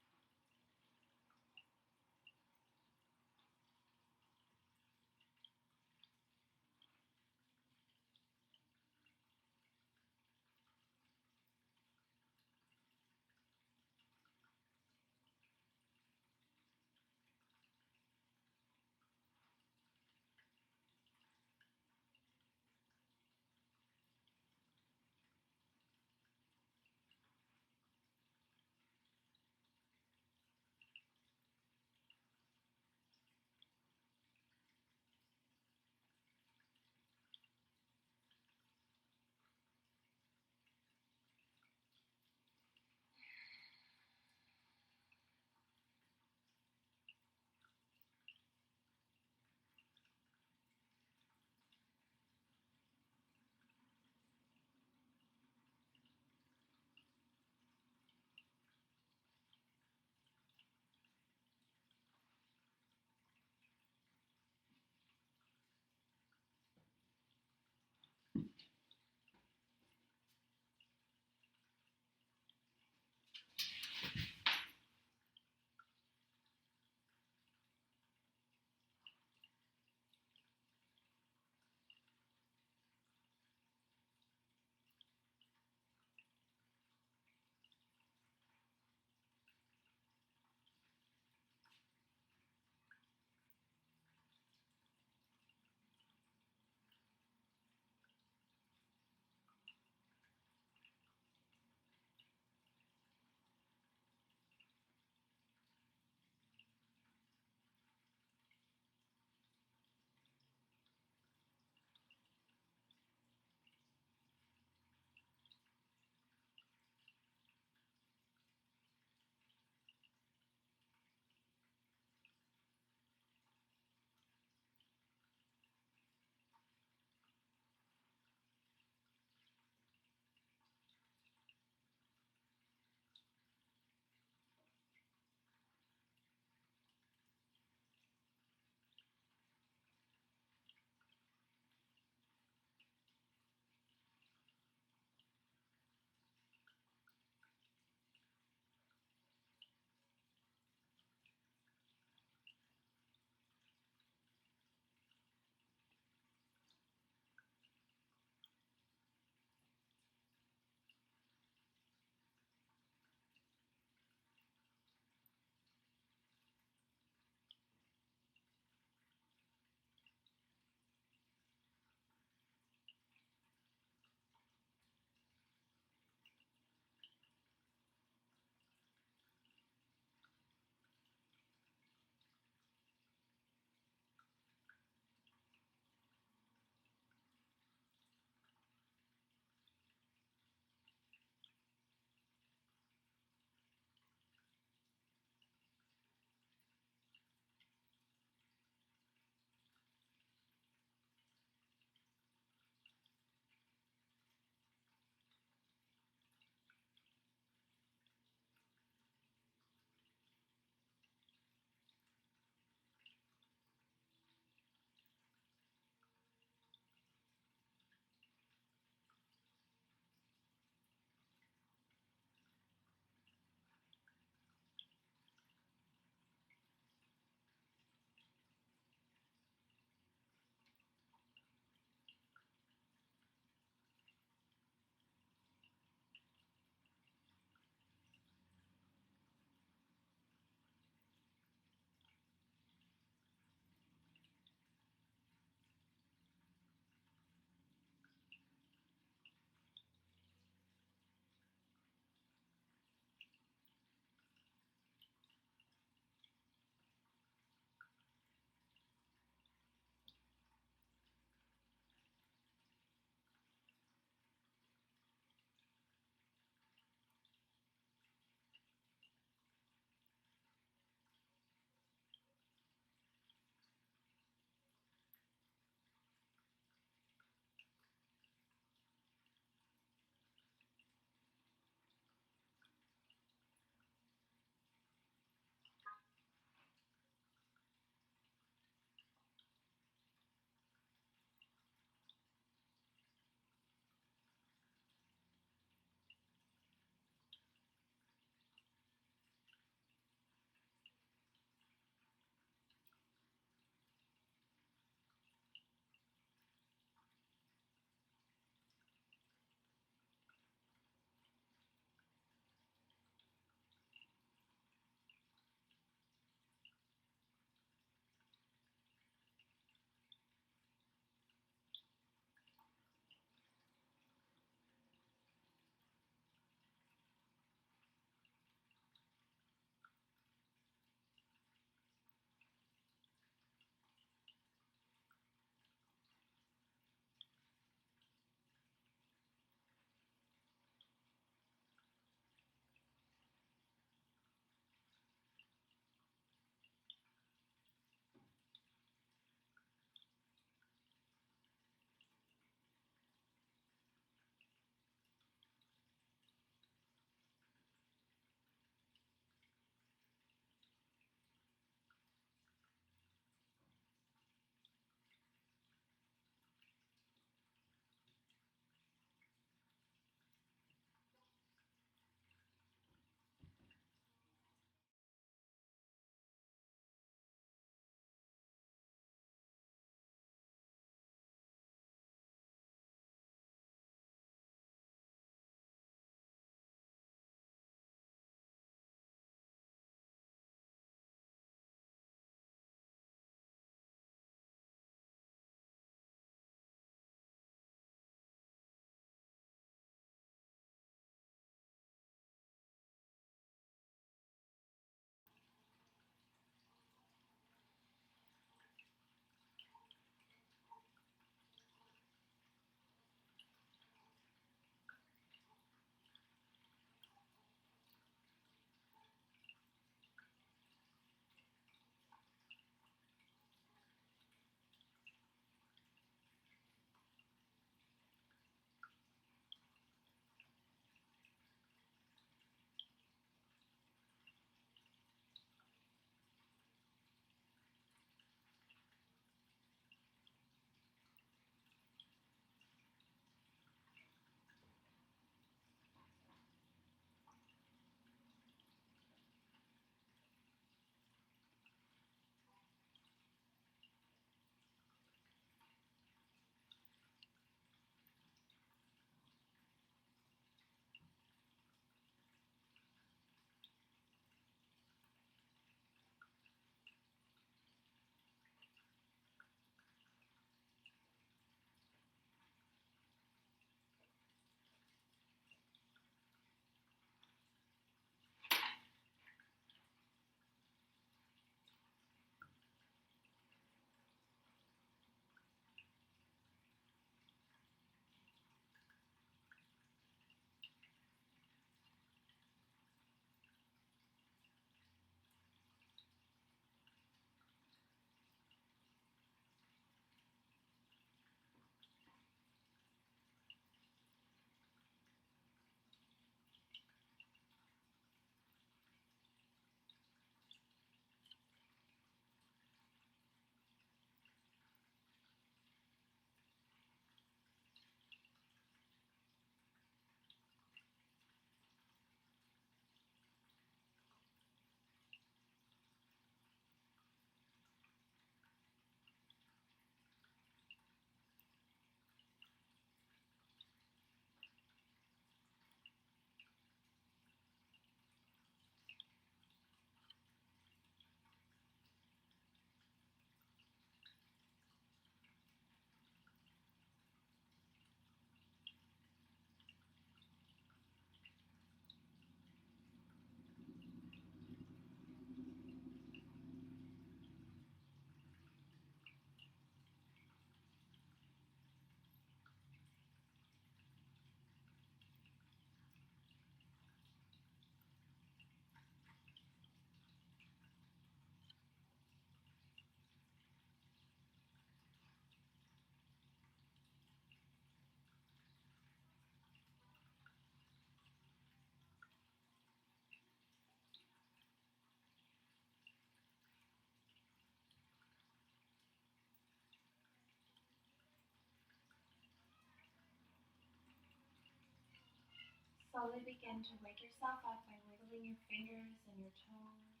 slowly begin to wake yourself up by wiggling your fingers and your toes.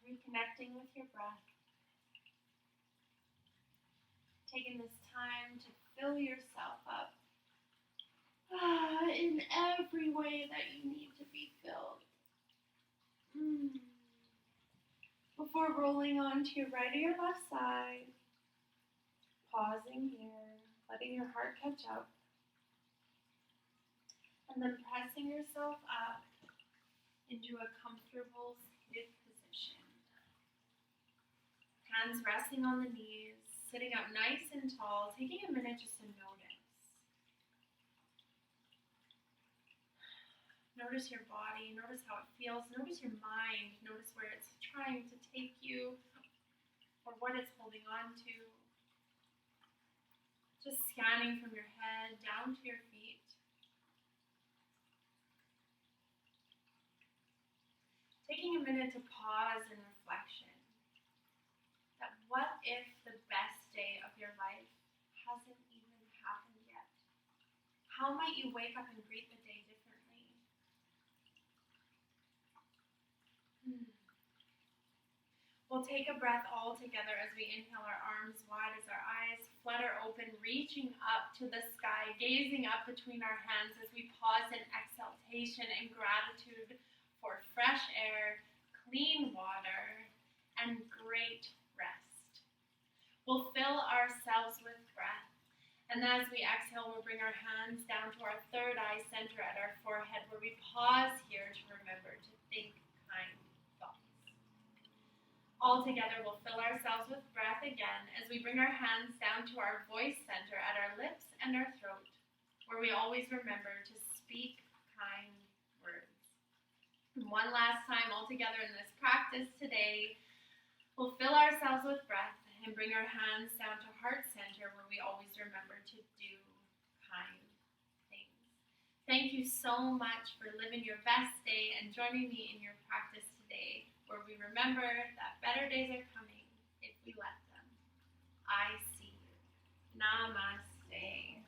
Reconnecting with your breath. Taking this time to fill yourself up in every way that you need to be filled. Before rolling on to your right or your left side, pausing here, letting your heart catch up, and then pressing yourself up into a comfortable seated position. Hands resting on the knees, sitting up nice and tall, taking a minute just to notice. Notice your body, notice how it feels, notice your mind, notice where it's trying to take you or what it's holding on to. Just scanning from your head down to your feet. Taking a minute to pause in reflection. That what if the best day of your life hasn't even happened yet? How might you wake up and greet the day differently? We'll take a breath all together as we inhale, our arms wide as our eyes flutter open, reaching up to the sky, gazing up between our hands as we pause in exaltation and gratitude for fresh air, clean water, and great rest. We'll fill ourselves with breath, and as we exhale, we'll bring our hands down to our third eye center at our forehead, where we pause here to remember to think kind thoughts. All together, we'll fill ourselves with breath again as we bring our hands down to our voice center at our lips and our throat, where we always remember to speak kind words. And one last time, all together in this practice today, we'll fill ourselves with breath and bring our hands down to heart center, where we always remember to do kind things. Thank you so much for living your best day and joining me in your practice today, where we remember that better days are coming if we let them. I see you. Namaste.